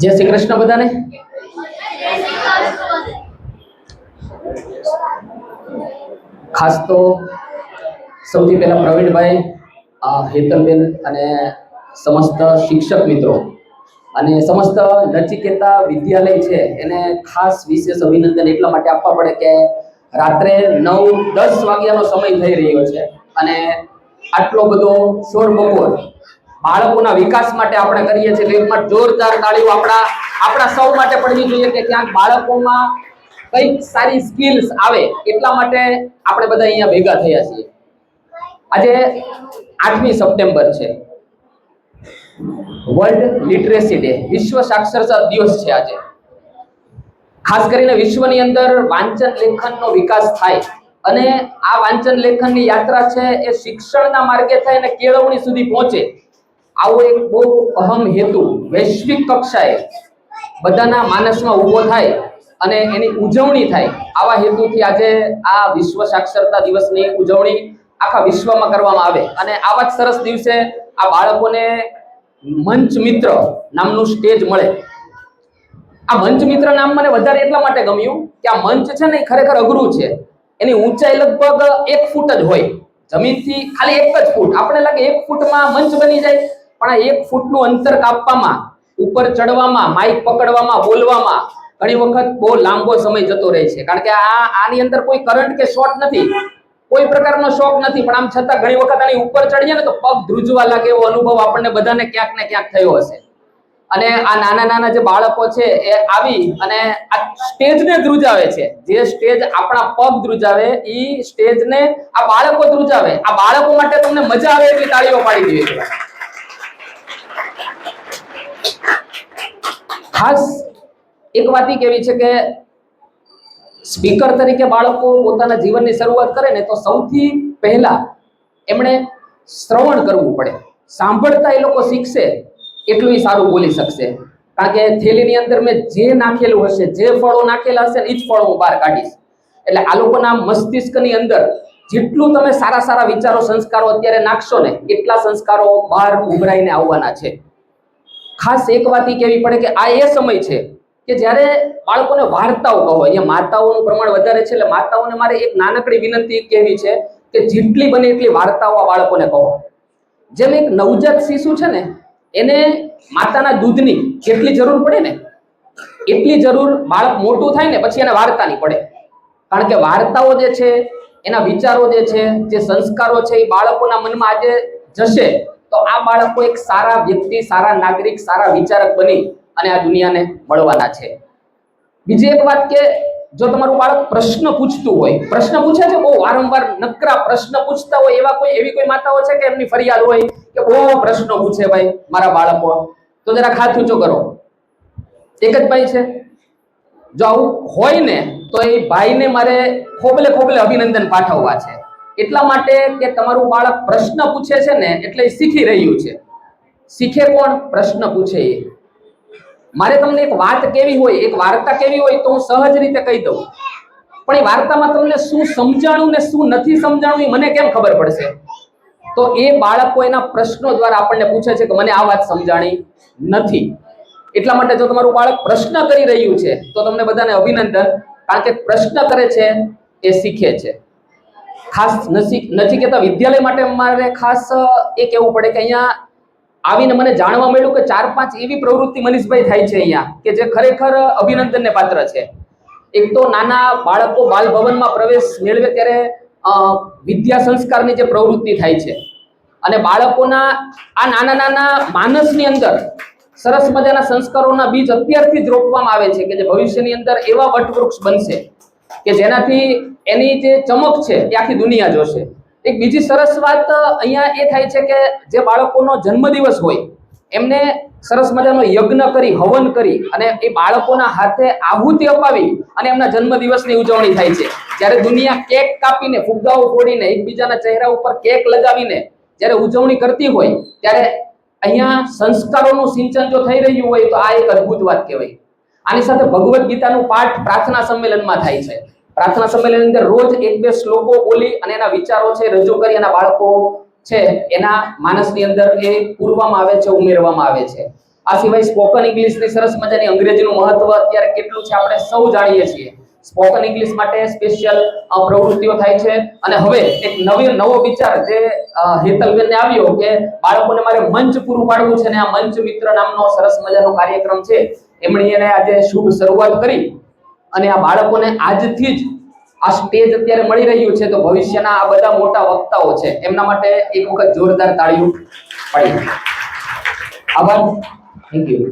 જય શ્રી કૃષ્ણ બધાને. ખાસ તો સૌથી પહેલા પ્રવીણભાઈ, હેતલબેન અને સમસ્ત શિક્ષક મિત્રો અને સમસ્ત નચિકેતા વિદ્યાલય છે એને ખાસ વિશેષ અભિનંદન એટલા માટે આપવા પડે કે રાત્રે 9-10 વાગ્યાનો સમય થઈ રહ્યો છે અને આટલો બધો શોર બકોર બાળકોના વિકાસ માટે આપણે કરીએ છીએ. એકમાં જોરદાર તાળીઓ આપણા સૌ માટે પડવી જોઈએ કે ક્યાંક બાળકોમાં કઈક સારી સ્કિલ્સ આવે એટલા માટે આપણે બધા અહીંયા ભેગા થયા છીએ. આજે 8મી સપ્ટેમ્બર છે, વર્લ્ડ લિટરેસી ડે, વિશ્વ સાક્ષરતા દિવસ છે આજે. ખાસ કરીને વિશ્વની અંદર વાંચન લેખનનો વિકાસ થાય અને આ વાંચન લેખનની યાત્રા છે એ શિક્ષણના માર્ગે થાય અને કેળવણી સુધી પહોંચે, આવો એક બહુ અહમ હેતુ વૈશ્વિક કક્ષાએ બધાના માનસમાં ઊભો થાય અને એની ઉજવણી થાય, આવા હેતુથી આજે આ વિશ્વ સાક્ષરતા દિવસની ઉજવણી આખા વિશ્વમાં કરવામાં આવે. અને આવા જ સરસ દિવસે આ બાળકોને મંચ મિત્ર નામનું સ્ટેજ મળે. આ મંચ મિત્ર નામ મને વધારે એટલા માટે ગમ્યું કે આ મંચ છે ને એ ખરેખર અઘરું છે. એની ઊંચાઈ લગભગ 1 ફૂટ જ હોય, જમીનથી ખાલી 1 જ ફૂટ. આપણે લાગે 1 ફૂટમાં મંચ બની જાય, પણ આ 1 ફૂટનું અંતર કાપવામાં, ઉપર ચડવામાં, માઇક પકડવામાં, બોલવામાં ઘણી વખત બહુ લાંબો સમય જતો રહે છે. કારણ કે આની અંદર કોઈ કરંટ કે શોર્ટ નથી, કોઈ પ્રકારનો શોક નથી, પણ આમ છતાં ઘણી વખત આની ઉપર ચડીએ ને તો પગ ધ્રુજવા લાગે એવો અનુભવ આપણને બધાને ક્યાંક ને ક્યાંક થયો હશે. અને આ નાના જે બાળકો છે એ આવી અને આ સ્ટેજને ધ્રુજાવે છે. જે સ્ટેજ આપણા પગ ધ્રુજાવે એ સ્ટેજને આ બાળકો ધ્રુજાવે. આ બાળકો માટે તમને મજા આવે એટલી તાળીઓ પાડી જોઈએ. ખાસ એક વાત એ કેવી છે કે સ્પીકર તરીકે બાળકો પોતાના જીવનની શરૂઆત કરે ને તો સૌથી પહેલા એમણે શ્રવણ કરવું પડે. સાંભળતા એ લોકો શીખશે એટલું સારું બોલી શકશે. કારણ કે થેલીની અંદર મેં જે નાખેલું હશે, જે ફળો નાખેલા હશે ને એ જ ફળો હું બહાર કાઢીશ. એટલે આ લોકોના મસ્તિષ્કની અંદર જેટલું તમે સારા વિચારો, સંસ્કારો અત્યારે નાખશો ને એટલા સંસ્કારો બહાર ઉભરાઈને આવવાના છે. ખાસ એક વાત એ કહેવી પડે કે આ એ સમય છે કે જ્યારે બાળકોને વાર્તાઓ કહો. અહીંયા માતાઓનું પ્રમાણ વધારે છે એટલે માતાઓને મારે એક નાનકડી વિનંતી કહેવી છે કે જેટલી બને એટલી વાર્તાઓ આ બાળકોને કહો. જેમ એક નવજાત શિશુ છે ને એને માતાના દૂધની જેટલી જરૂર પડે ને એટલી જરૂર બાળક મોટું થાય ને પછી એને વાર્તાની પડે. કારણ કે વાર્તાઓ જે છે, એના વિચારો જે છે, જે સંસ્કારો છે એ બાળકોના મનમાં આજે જશે તો આ બાળકો એક સારા વ્યક્તિ, સારા નાગરિક, સારા વિચારક બની અને આ દુનિયાને મળવાના છે. બીજી એક વાત કે જો તમારું બાળક પ્રશ્ન પૂછતું હોય, પ્રશ્ન પૂછે છે બહુ વારંવાર નકરા પ્રશ્ન પૂછતા હોય, એવી કોઈ માતાઓ છે કે એમની ફરિયાદ હોય કે બહુ પ્રશ્નો પૂછે ભાઈ મારા બાળકો, તો જરાક હાથ ઊંચો કરો. એક જ ભાઈ છે? જો આવું હોય ને તો એ ભાઈને મારે ખોબલે અભિનંદન પાઠવવા છે. એટલા માટે કે તમારું બાળક પ્રશ્ન પૂછે છે ને એટલે એ શીખી રહ્યું છે. શીખે કોણ? પ્રશ્ન પૂછે એ. મારે તમને એક વાત કેવી હોય, એક વાર્તા કેવી હોય તો હું સહજ રીતે કહી દઉં, પણ એ વાર્તામાં તમને શું સમજાણું ને શું નથી સમજાણું એ મને કેમ ખબર પડશે? તો એ બાળકો એના પ્રશ્નો દ્વારા આપણને પૂછે છે કે મને આ વાત સમજાણી નથી. એટલા માટે જો તમારું બાળક પ્રશ્ન કરી રહ્યું છે તો તમને બધાને અભિનંદન, કારણ કે પ્રશ્ન કરે છે એ શીખે છે. ખાસ નચિકેતા વિદ્યાલય માટે મારે ખાસ એ કહેવું પડે કે અહીંયા આવીને મને જાણવા મળ્યું કે 4-5 એવી પ્રવૃત્તિ મનીષભાઈ થાય છે અહીંયા કે જે ખરેખર અભિનંદનને પાત્ર છે. એક તો નાના બાળકો બાલ ભવનમાં પ્રવેશ મેળવે ત્યારે વિદ્યા સંસ્કારની જે પ્રવૃત્તિ થાય છે અને બાળકોના આ નાના માનસની અંદર સરસ મજાના સંસ્કારોના બીજ અત્યારથી જ રોપવામાં આવે છે કે જે ભવિષ્યની અંદર એવા વટવૃક્ષ બનશે કે જેનાથી એની જે ચમક છે એ આખી દુનિયા જોશે. એક બીજી સરસ વાત અહીંયા એ થાય છે કે જે બાળકોનો જન્મદિવસ હોય એમને સરસ મજાનો યજ્ઞ કરી, હવન કરી અને એ બાળકોના હાથે આહુતિ અપાવી અને એમના જન્મદિવસની ઉજવણી થાય છે. જ્યારે દુનિયા કેક કાપીને, ફુગ્ગાઓ ફોડીને, એકબીજાના ચહેરા ઉપર કેક લગાવીને જ્યારે ઉજવણી કરતી હોય ત્યારે અહીંયા સંસ્કારોનું સિંચન જો થઈ રહ્યું હોય તો આ એક અદ્ભુત વાત કહેવાય. આની સાથે ભગવદ્ ગીતાનું પાઠ પ્રાર્થના સંમેલનમાં થાય છે. પ્રાર્થના સંમેલનની અંદર રોજ 1-2 શ્લોકો બોલી અને એના વિચારો છે રજૂ કરી અને બાળકો છે એના માનસની અંદર એ પૂરવામાં આવે છે, ઉમેરવામાં આવે છે. આ સિવાય સ્પોકન ઇંગ્લિશની સરસ મજાની અંગ્રેજીનું મહત્વ અત્યારે કેટલું છે આપણે સૌ જાણીએ છીએ. સ્પોકન ઇંગ્લિશ માટે સ્પેશિયલ પ્રવૃત્તિઓ થાય છે. અને હવે એક નવો વિચાર જે હેતલબેનને આવ્યો કે બાળકોને મારે મંચ પૂરું પાડવું છે, ને આ મંચ મિત્ર નામનો સરસ મજાનો કાર્યક્રમ છે એમણે એને આજે શુભ શરૂઆત કરી. અને આ બાળકોને આજથી જ આ સ્ટેજ અત્યારે મળી રહ્યું છે, તો ભવિષ્યના આ બધા મોટા વક્તાઓ છે એમના માટે એક વખત જોરદાર તાળીઓ પાડી. આભાર. Thank you.